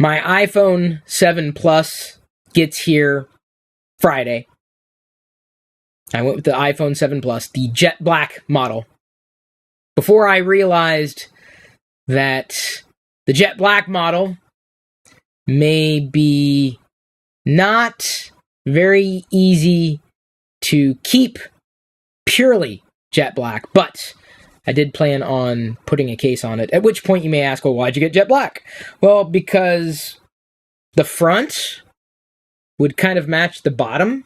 My iPhone 7 Plus gets here Friday. I went with the iPhone 7 Plus, the jet black model, before I realized that the jet black model may be not very easy to keep purely jet black, but I did plan on putting a case on it, at which point you may ask, well, why'd you get jet black? Well, because the front would kind of match the bottom,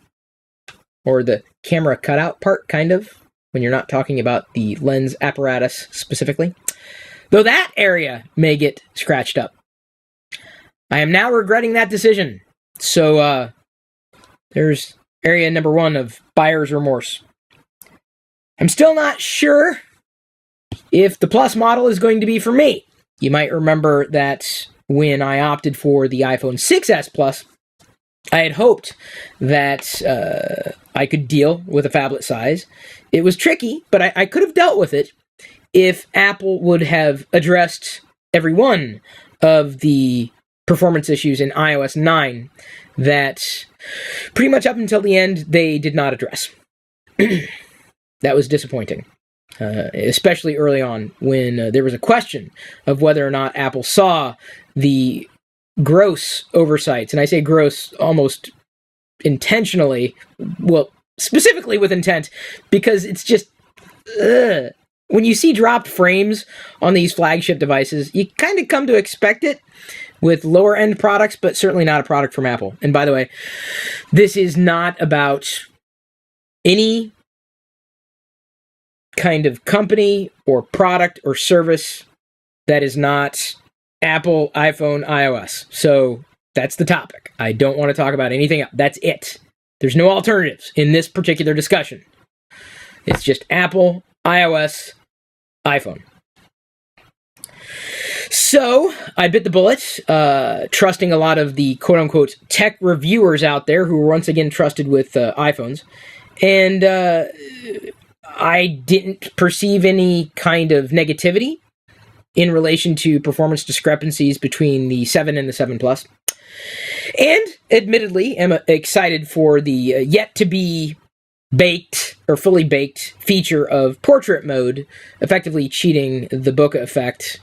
or the camera cutout part, kind of, when you're not talking about the lens apparatus specifically. Though that area may get scratched up. I am now regretting that decision. So, there's area number 1 of buyer's remorse. I'm still not sure if the Plus model is going to be for me. You might remember that when I opted for the iPhone 6s Plus, I had hoped that I could deal with a phablet size. It was tricky, but I could have dealt with it if Apple would have addressed every one of the performance issues in iOS 9 that pretty much up until the end they did not address. That was disappointing, especially early on when there was a question of whether or not Apple saw the gross oversights, and I say gross almost intentionally, well, specifically with intent, because it's just, when you see dropped frames on these flagship devices, you kind of come to expect it with lower end products, but certainly not a product from Apple. And by the way, this is not about any kind of company or product or service that is not Apple, iPhone, iOS. So that's the topic. I don't want to talk about anything else. That's it. There's no alternatives in this particular discussion. It's just Apple, iOS, iPhone. So I bit the bullet, trusting a lot of the quote-unquote tech reviewers out there who were once again trusted with iPhones. And I didn't perceive any kind of negativity in relation to performance discrepancies between the 7 and the 7 Plus. And admittedly, am excited for the yet-to-be baked or fully baked feature of portrait mode, effectively cheating the bokeh effect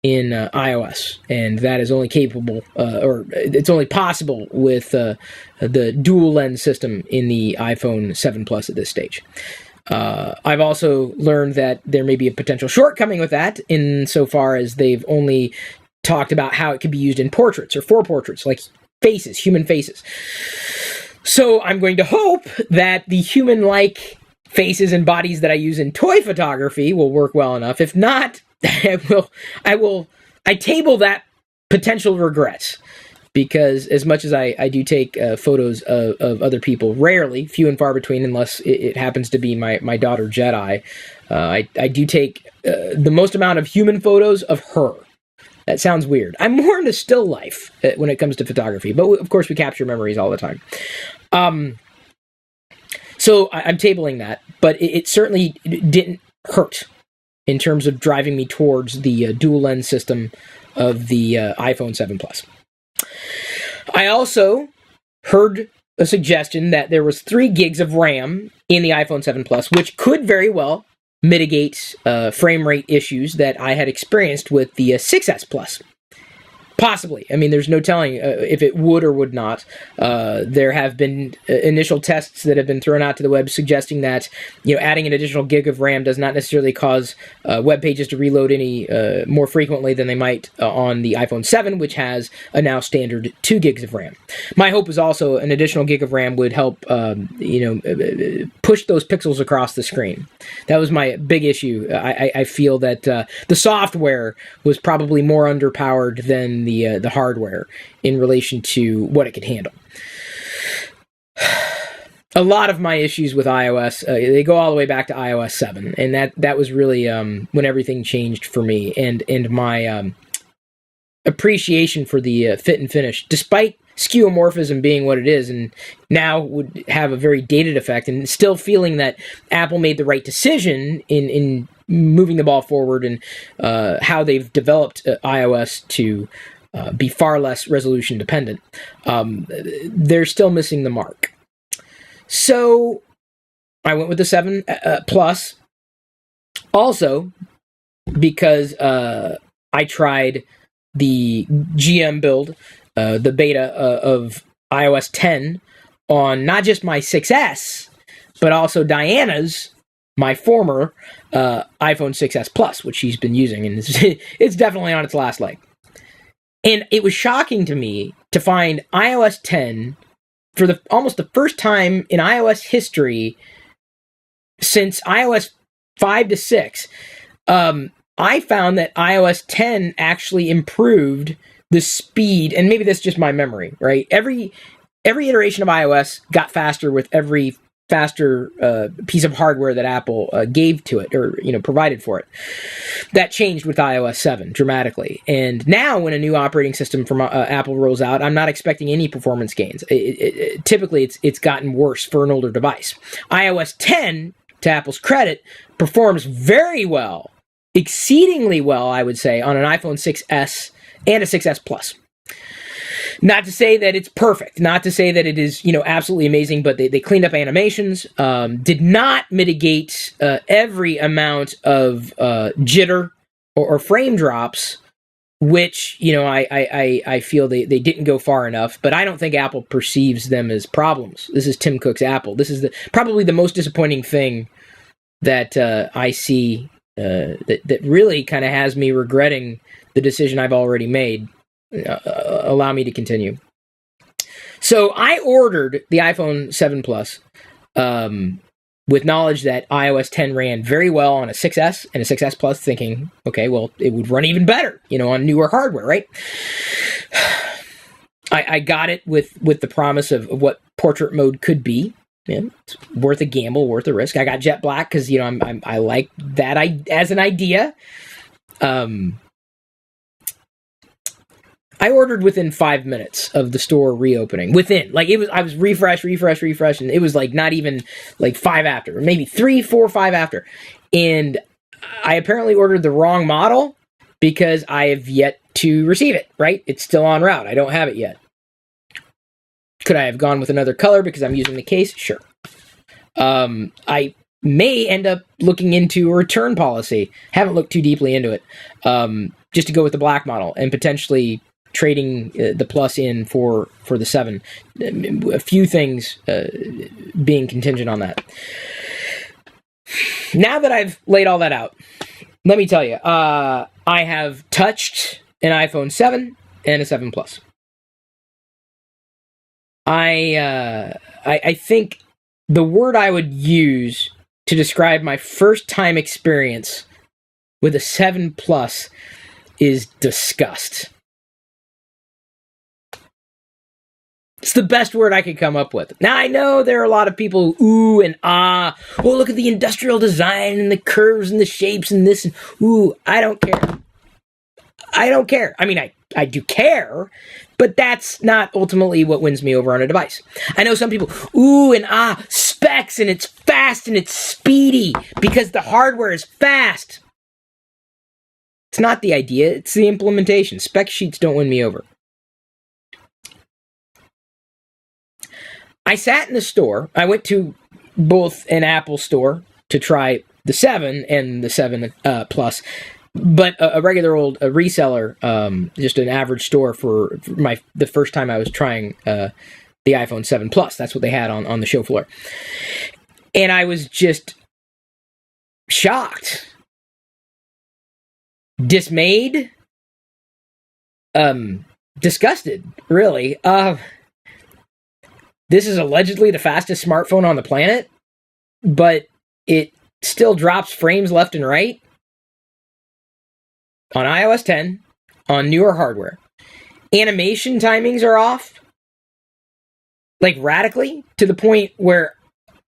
in iOS. And that is only capable, or it's only possible with the dual lens system in the iPhone 7 Plus at this stage. I've also learned that there may be a potential shortcoming with that insofar as they've only talked about how it could be used in portraits or for portraits, like faces, human faces. So I'm going to hope that the human-like faces and bodies that I use in toy photography will work well enough. If not, I table that potential regret. Because as much as I do take photos of other people, rarely, few and far between, unless it happens to be my daughter Jedi, I do take the most amount of human photos of her. That sounds weird. I'm more into still life when it comes to photography, but of course we capture memories all the time. So I'm tabling that, but it certainly didn't hurt in terms of driving me towards the dual lens system of the iPhone 7 Plus. I also heard a suggestion that there was 3 gigs of RAM in the iPhone 7 Plus, which could very well mitigate frame rate issues that I had experienced with the 6S Plus. Possibly. I mean, there's no telling if it would or would not. There have been initial tests that have been thrown out to the web suggesting that, adding an additional gig of RAM does not necessarily cause web pages to reload any more frequently than they might on the iPhone 7, which has a now standard 2 gigs of RAM. My hope is also an additional gig of RAM would help, push those pixels across the screen. That was my big issue. I feel that the software was probably more underpowered than the hardware in relation to what it could handle. A lot of my issues with iOS, they go all the way back to iOS 7, and that was really when everything changed for me, and my appreciation for the fit and finish, despite skeuomorphism being what it is, and now would have a very dated effect, and still feeling that Apple made the right decision in moving the ball forward and how they've developed iOS to be far less resolution dependent. They're still missing the mark. So I went with the 7 Plus. Also, because I tried the GM build, the beta of iOS 10 on not just my 6S, but also Diana's, my former iPhone 6S Plus, which she's been using, and it's definitely on its last leg. And it was shocking to me to find iOS 10 for almost the first time in iOS history since iOS 5 to 6. I found that iOS 10 actually improved the speed, and maybe that's just my memory, right? Every iteration of iOS got faster with every faster piece of hardware that Apple gave to it, or provided for it. That changed with iOS 7 dramatically. And now when a new operating system from Apple rolls out, I'm not expecting any performance gains. Typically, it's gotten worse for an older device. iOS 10, to Apple's credit, performs very well, exceedingly well, I would say, on an iPhone 6S and a 6S Plus. Not to say that it's perfect, not to say that it is, absolutely amazing, but they cleaned up animations, did not mitigate every amount of jitter or frame drops, which, I feel they didn't go far enough, but I don't think Apple perceives them as problems. This is Tim Cook's Apple. This is probably the most disappointing thing that I see that really kind of has me regretting the decision I've already made. Allow me to continue. So I ordered the iPhone 7 Plus with knowledge that iOS 10 ran very well on a 6S and a 6S Plus, thinking, okay, well, it would run even better, on newer hardware, right? I got it with the promise of what portrait mode could be. Yeah, it's worth a gamble, worth a risk. I got jet black because I like that as an idea. I ordered within 5 minutes of the store reopening. I was refresh, and it was not even 5 after, maybe 3, 4, 5 after. And I apparently ordered the wrong model because I have yet to receive it, right? It's still en route. I don't have it yet. Could I have gone with another color because I'm using the case? Sure. I may end up looking into a return policy. Haven't looked too deeply into it. Just to go with the black model and potentially trading the Plus in for the 7. A few things being contingent on that. Now that I've laid all that out, let me tell you, I have touched an iPhone 7 and a 7 Plus. I think the word I would use to describe my first time experience with a 7 Plus is disgust. It's the best word I could come up with. Now, I know there are a lot of people who ooh and ah. Well, look at the industrial design and the curves and the shapes and this. And, ooh, I don't care. I don't care. I mean, I do care, but that's not ultimately what wins me over on a device. I know some people, ooh and ah, specs and it's fast and it's speedy because the hardware is fast. It's not the idea, it's the implementation. Spec sheets don't win me over. I sat in the store. I went to both an Apple store to try the 7 and the 7 Plus, but a regular old reseller, just an average store for the first time I was trying the iPhone 7 Plus. That's what they had on the show floor. And I was just shocked, dismayed, disgusted, really. This is allegedly the fastest smartphone on the planet, but it still drops frames left and right on iOS 10, on newer hardware. Animation timings are off, radically, to the point where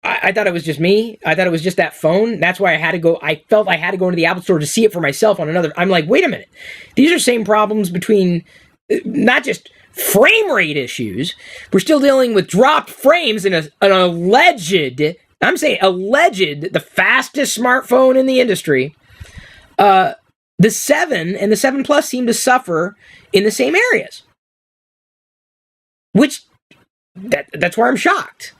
I thought it was just me. I thought it was just that phone. That's why I felt I had to go into the Apple store to see it for myself on another. I'm like, wait a minute. These are same problems between not just frame rate issues. We're still dealing with dropped frames in an alleged, I'm saying alleged, the fastest smartphone in the industry. the 7 and the 7 Plus seem to suffer in the same areas. Which, that's where I'm shocked.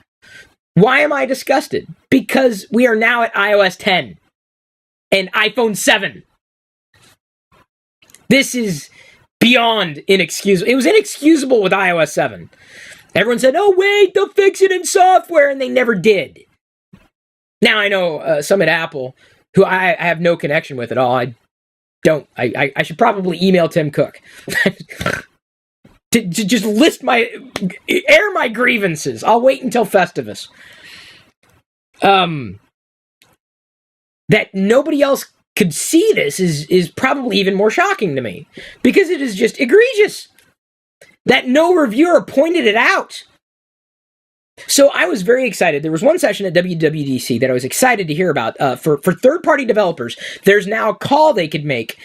Why am I disgusted? Because we are now at iOS 10 and iPhone 7. This is beyond inexcusable. It was inexcusable with iOS 7. Everyone said, oh wait, they'll fix it in software, and they never did. Now I know some at Apple, who I have no connection with at all. I should probably email Tim Cook. to just air my grievances. I'll wait until Festivus. That nobody else could see this is probably even more shocking to me, because it is just egregious that no reviewer pointed it out. So I was very excited. There was one session at WWDC that I was excited to hear about. For third-party developers, there's now a call they could make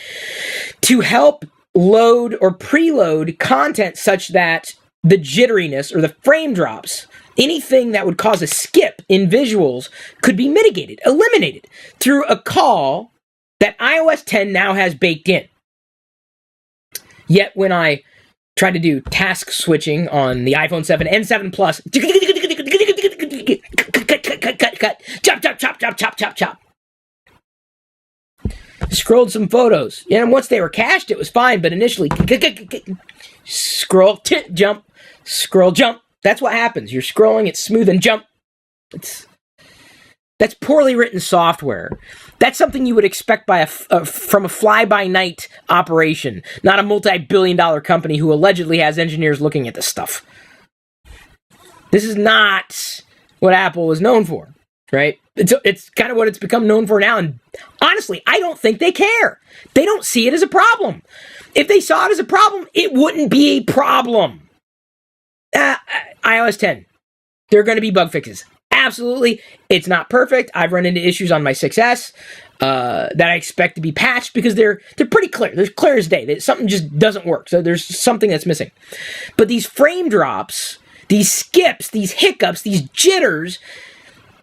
to help load or preload content such that the jitteriness or the frame drops, anything that would cause a skip in visuals, could be mitigated, eliminated, through a call that iOS 10 now has baked in. Yet when I tried to do task switching on the iPhone 7 and 7 Plus, chop. Scrolled some photos. And once they were cached, it was fine, but initially, scroll, jump, scroll, jump. That's what happens. You're scrolling, it's smooth and jump. That's poorly written software. That's something you would expect from a fly-by-night operation, not a multi-billion-dollar company who allegedly has engineers looking at this stuff. This is not what Apple was known for, right? It's kind of what it's become known for now, and honestly, I don't think they care. They don't see it as a problem. If they saw it as a problem, it wouldn't be a problem. iOS 10, there are going to be bug fixes. Absolutely. It's not perfect. I've run into issues on my 6S that I expect to be patched because they're pretty clear. They're clear as day. Something just doesn't work. So there's something that's missing. But these frame drops, these skips, these hiccups, these jitters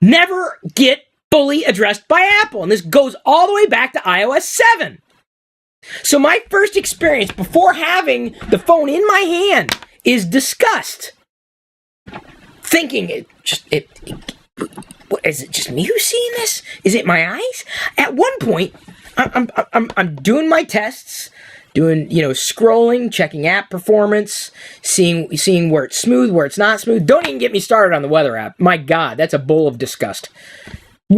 never get fully addressed by Apple. And this goes all the way back to iOS 7. So my first experience before having the phone in my hand is disgust. Thinking is it just me who's seeing this? Is it my eyes? At one point, I'm doing my tests, scrolling, checking app performance, seeing where it's smooth, where it's not smooth. Don't even get me started on the weather app. My God, that's a bowl of disgust. On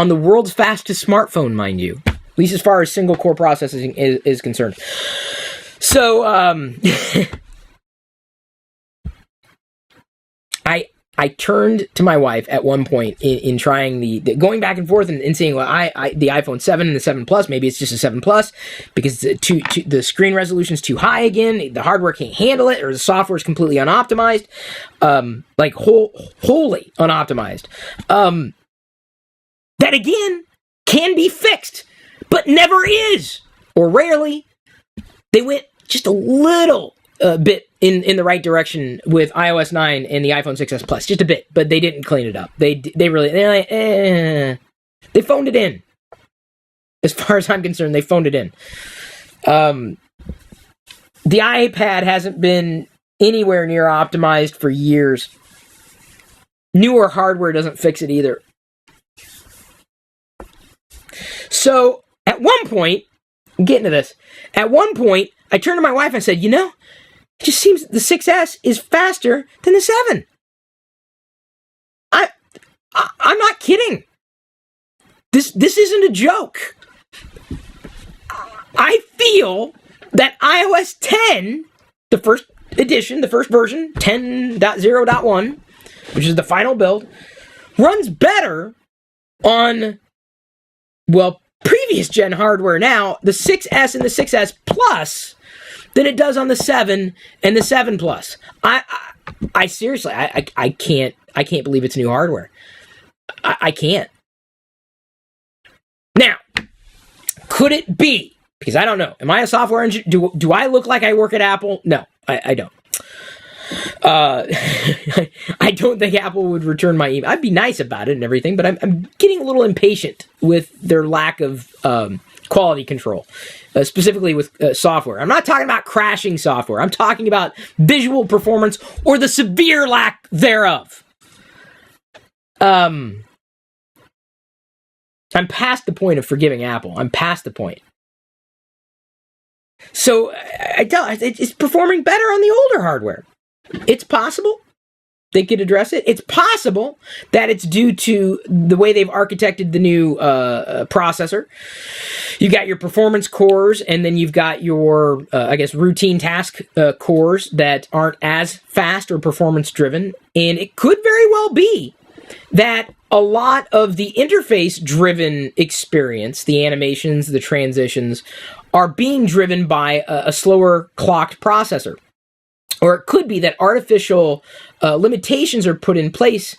the world's fastest smartphone, mind you, at least as far as single core processing is concerned. So, I turned to my wife at one point in trying the going back and forth and seeing the iPhone 7 and the 7 Plus. Maybe it's just a 7 Plus because the screen resolution is too high again. The hardware can't handle it, or the software is completely unoptimized, wholly unoptimized. That again can be fixed, but never is, or rarely. They went just a little bit in the right direction with iOS 9 and the iPhone 6s Plus, just a bit, but they didn't clean it up. They phoned it in. As far as I'm concerned, they phoned it in. The iPad hasn't been anywhere near optimized for years. Newer hardware doesn't fix it either. So, at one point, I'm getting to this. At one point, I turned to my wife and I said, it just seems the 6S is faster than the 7. I'm not kidding. This isn't a joke. I feel that iOS 10, the first edition, the first version, 10.0.1, which is the final build, runs better on, previous gen hardware now, the 6S and the 6S Plus, than it does on the 7 and the 7 Plus. I seriously, I can't believe it's new hardware. I can't. Now, could it be? Because I don't know. Am I a software engineer? Do I look like I work at Apple? No, I don't. I don't think Apple would return my email. I'd be nice about it and everything, but I'm getting a little impatient with their lack of quality control, specifically with software. I'm not talking about crashing software. I'm talking about visual performance or the severe lack thereof. I'm past the point of forgiving Apple. I'm past the point. So it's performing better on the older hardware. It's possible they could address it. It's possible that it's due to the way they've architected the new processor. You got your performance cores, and then you've got your, routine task cores that aren't as fast or performance driven. And it could very well be that a lot of the interface-driven experience, the animations, the transitions, are being driven by a slower clocked processor. Or it could be that artificial limitations are put in place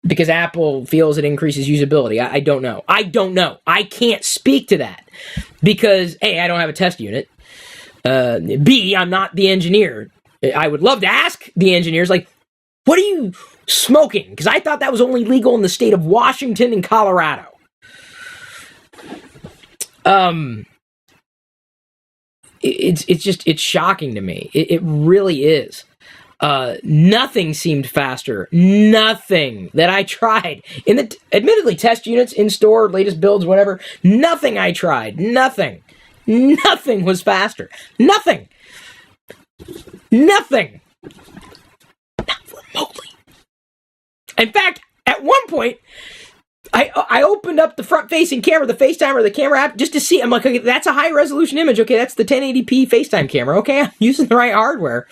because Apple feels it increases usability. I don't know. I can't speak to that because A, I don't have a test unit. B, I'm not the engineer. I would love to ask the engineers, like, what are you smoking? Because I thought that was only legal in the state of Washington and Colorado. It's shocking to me. It really is. Nothing seemed faster. Nothing that I tried in the admittedly test units in store, latest builds, whatever. Nothing I tried. Nothing was faster. Nothing. Not remotely. In fact, at one point, I opened up the front-facing camera, the FaceTime or the camera app, just to see. I'm like, okay, that's a high-resolution image. Okay, that's the 1080p FaceTime camera. Okay, I'm using the right hardware.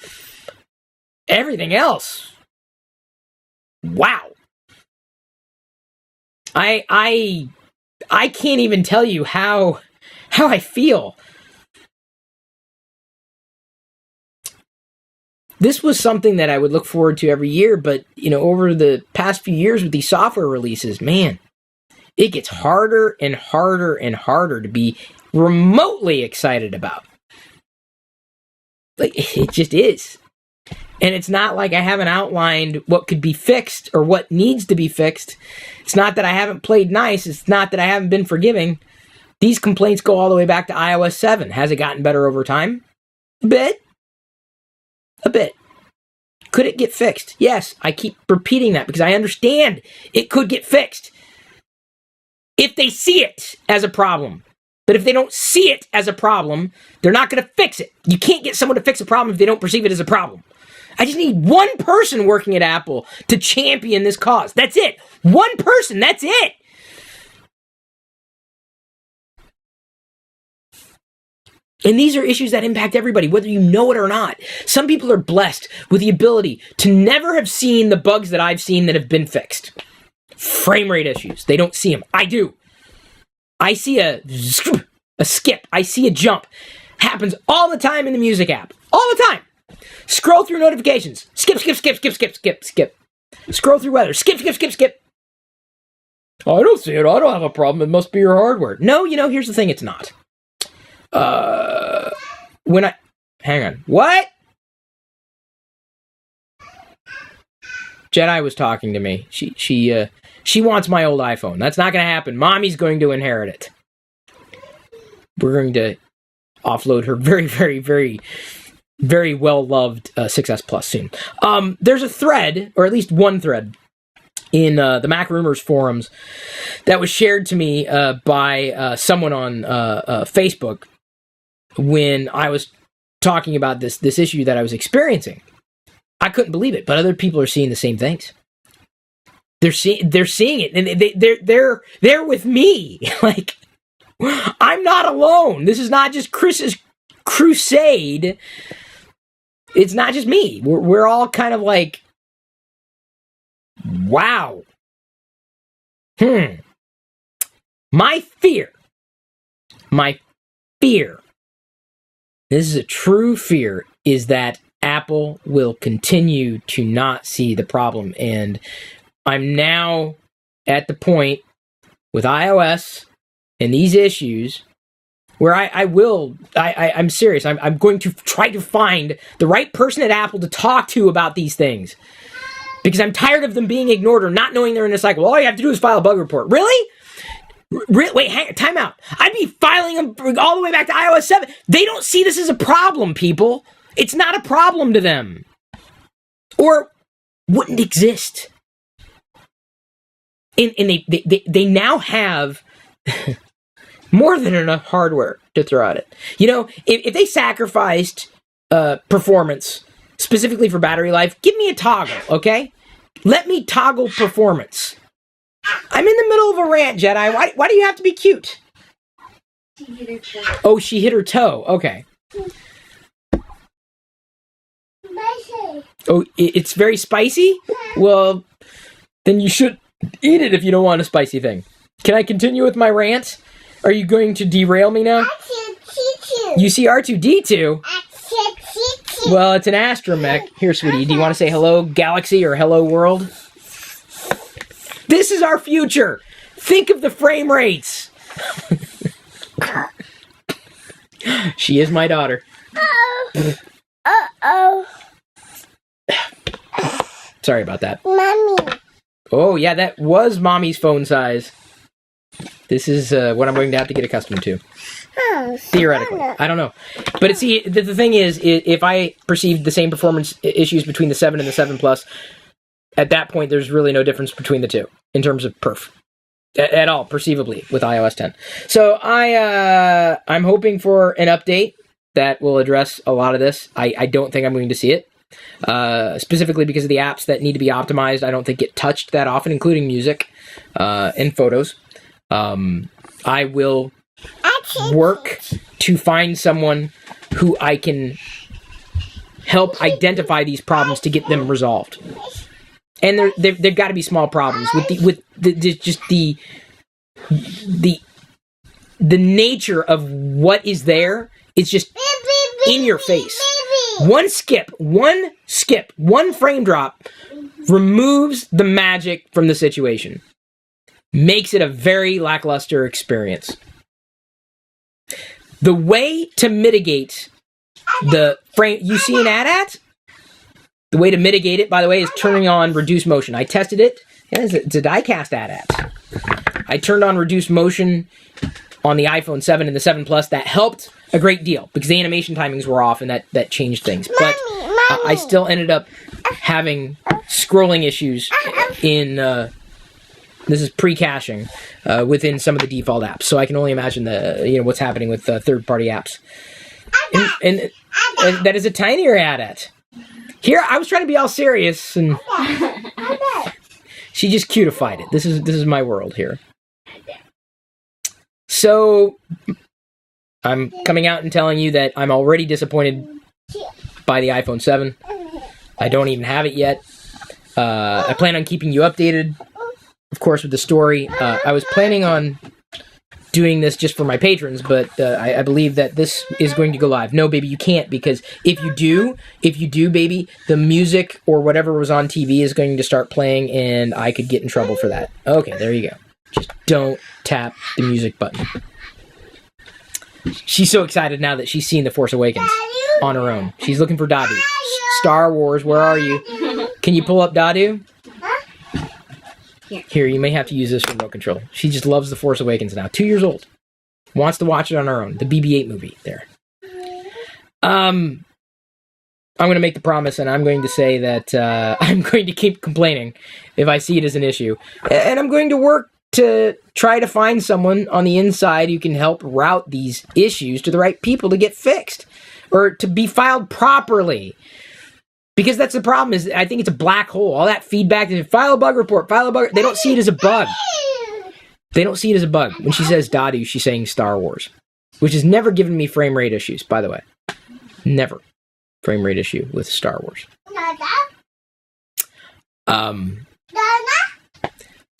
Everything else, wow. I can't even tell you how I feel. This was something that I would look forward to every year, but over the past few years with these software releases, man, it gets harder and harder and harder to be remotely excited about. Like, it just is. And it's not like I haven't outlined what could be fixed or what needs to be fixed. It's not that I haven't played nice. It's not that I haven't been forgiving. These complaints go all the way back to iOS 7. Has it gotten better over time? A bit. Could it get fixed? Yes, I keep repeating that because I understand it could get fixed if they see it as a problem. But if they don't see it as a problem, they're not going to fix it. You can't get someone to fix a problem if they don't perceive it as a problem. I just need one person working at Apple to champion this cause. That's it. One person. That's it. And these are issues that impact everybody, whether you know it or not. Some people are blessed with the ability to never have seen the bugs that I've seen that have been fixed. Frame rate issues. They don't see them. I do. I see a skip. I see a jump. Happens all the time in the music app. All the time. Scroll through notifications. Skip. Scroll through weather. Skip. I don't see it. I don't have a problem. It must be your hardware. No, here's the thing. It's not. Hang on. What? Jedi was talking to me. She wants my old iPhone. That's not going to happen. Mommy's going to inherit it. We're going to offload her very, very, very, very well-loved 6S Plus soon. There's a thread, or at least one thread, in the Mac Rumors forums that was shared to me by someone on Facebook when I was talking about this issue that I was experiencing. I couldn't believe it, but other people are seeing the same things. They're seeing it, and they're with me. Like, I'm not alone. This is not just Chris's crusade. It's not just me. We're all kind of like, wow. My fear, this is a true fear, is that Apple will continue to not see the problem. And I'm now at the point with iOS and these issues where I'm serious. I'm going to try to find the right person at Apple to talk to about these things. Because I'm tired of them being ignored or not knowing they're in a cycle. All you have to do is file a bug report. Really? Wait, time out. I'd be filing them all the way back to iOS 7. They don't see this as a problem, people. It's not a problem to them. Or wouldn't exist. And they now have more than enough hardware to throw at it. You know, if they sacrificed performance specifically for battery life, give me a toggle, okay? Let me toggle performance. I'm in the middle of a rant, Jedi. Why do you have to be cute? She hit her toe. Oh, she hit her toe. Okay. Spicy. Oh, it's very spicy? Well, then you should eat it if you don't want a spicy thing. Can I continue with my rant? Are you going to derail me now? R2-D2. You see R2-D2? R2-D2. Well, it's an astromech. Here, sweetie, do you want to say hello, galaxy, or hello, world? This is our future. Think of the frame rates. She is my daughter. Uh-oh. Sorry about that. Mommy. Oh, yeah, that was mommy's phone size. This is what I'm going to have to get accustomed to. Oh, Theoretically. I don't know. But see, the thing is, if I perceived the same performance issues between the 7 and the 7 Plus, at that point, there's really no difference between the two in terms of perf. At all, perceivably, with iOS 10. So I'm hoping for an update that will address a lot of this. I don't think I'm going to see it. Specifically because of the apps that need to be optimized, I don't think get touched that often, including music and photos. I will work to find someone who I can help identify these problems to get them resolved. And they've got to be small problems with the nature of what is there. It's just in your face. One skip, one frame drop removes the magic from the situation. Makes it a very lackluster experience. The way to mitigate the frame... You see an AT-AT? The way to mitigate it, by the way, is turning on reduced motion. I tested it. Yeah, it's a die-cast AT-AT. I turned on reduced motion on the iPhone 7 and the 7 Plus. That helped a great deal because the animation timings were off and that changed things. But I still ended up having scrolling issues in... this is pre-caching within some of the default apps. So I can only imagine what's happening with third-party apps. And that is a tinier AT-AT. Here, I was trying to be all serious, and she just cutified it. This is my world here. So, I'm coming out and telling you that I'm already disappointed by the iPhone 7. I don't even have it yet. I plan on keeping you updated, of course, with the story. I was planning on doing this just for my patrons, but I believe that this is going to go live. No, baby, you can't, because if you do, baby, the music or whatever was on TV is going to start playing, and I could get in trouble for that. Okay, there you go. Just don't tap the music button. She's so excited now that she's seen The Force Awakens on her own. She's looking for Dadu. Star Wars, where are you? Can you pull up Dadu? Here, you may have to use this remote control. She just loves The Force Awakens now. 2 years old. Wants to watch it on her own. The BB-8 movie there. I'm going to make the promise, and I'm going to say that I'm going to keep complaining if I see it as an issue. And I'm going to work to try to find someone on the inside who can help route these issues to the right people to get fixed. Or to be filed properly. Because that's the problem, is I think it's a black hole. All that feedback, file a bug report, they don't see it as a bug. They don't see it as a bug. When she says Dadu, she's saying Star Wars. Which has never given me frame rate issues, by the way. Never. Frame rate issue with Star Wars.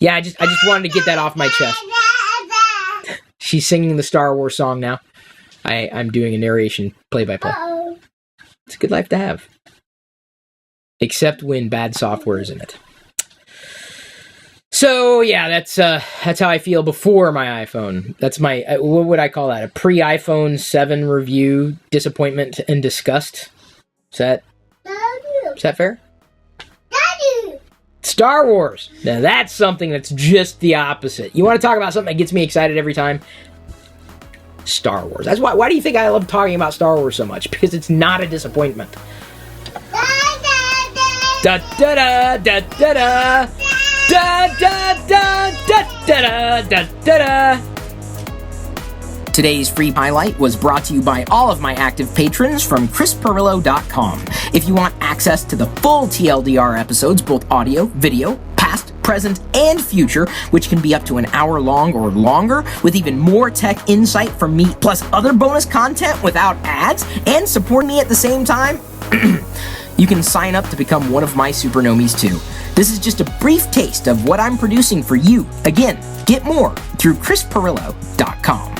Yeah, I just wanted to get that off my chest. She's singing the Star Wars song now. I'm doing a narration play-by-play. It's a good life to have. Except when bad software is in it. So yeah, that's how I feel before my iPhone. That's my what would I call that? A pre-iPhone 7 review, disappointment and disgust. Is that fair? Star Wars. Now that's something that's just the opposite. You want to talk about something that gets me excited every time? Star Wars. That's why do you think I love talking about Star Wars so much? Because it's not a disappointment. Da da da da da da da da da da da da da da. Today's free highlight was brought to you by all of my active patrons from ChrisPirillo.com. If you want access to the full TLDR episodes, both audio, video, past, present, and future, which can be up to an hour long or longer, with even more tech insight from me, plus other bonus content without ads, and support me at the same time, you can sign up to become one of my supernomies too. This is just a brief taste of what I'm producing for you. Again, get more through ChrisPirillo.com.